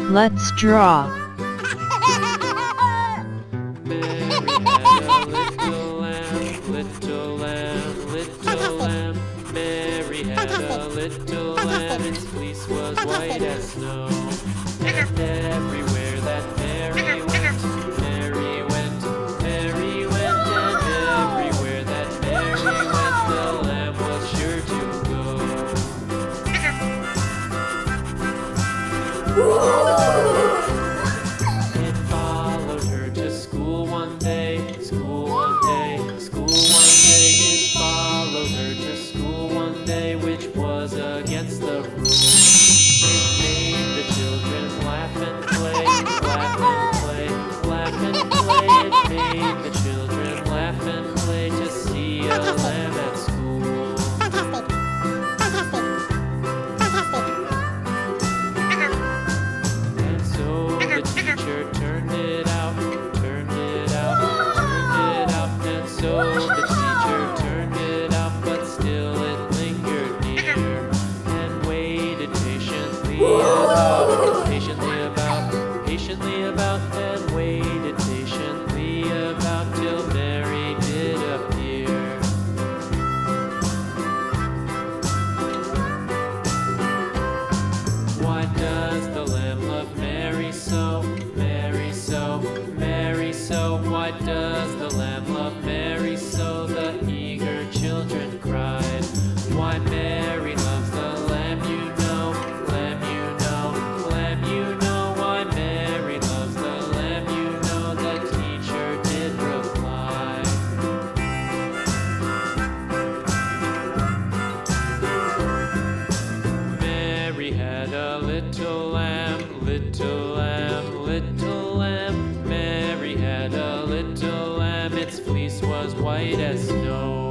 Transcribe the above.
Let's draw. Little lamb, little lamb. Mary had a little lamb. Its fleece was white as snow. And everywhere that Mary went, Mary went, Mary went. And everywhere that Mary went, the lamb was sure to go. It followed her to school one day, school one day, school one day. It followed her to school one day, which was against the rules. It made the children laugh and play, laugh and play, laugh and play. It made the children laugh and play to see a lamb at school. And so the teacher turned it out, turned it out, turned it out. And so the teacher turned it out, but still it lingered near and waited patiently about, and waited patiently about till Mary did appear. Why does the lamb love Mary so, Mary so, Mary so? Why does the lamb love Mary so? The eager children cried. Why Mary loves the lamb, you know, lamb, you know, lamb, you know. Why Mary loves the lamb, you know, the teacher did reply. Mary had a little lamb, little lamb, little lamb. Mary had a little lamb, its fleece was white as snow.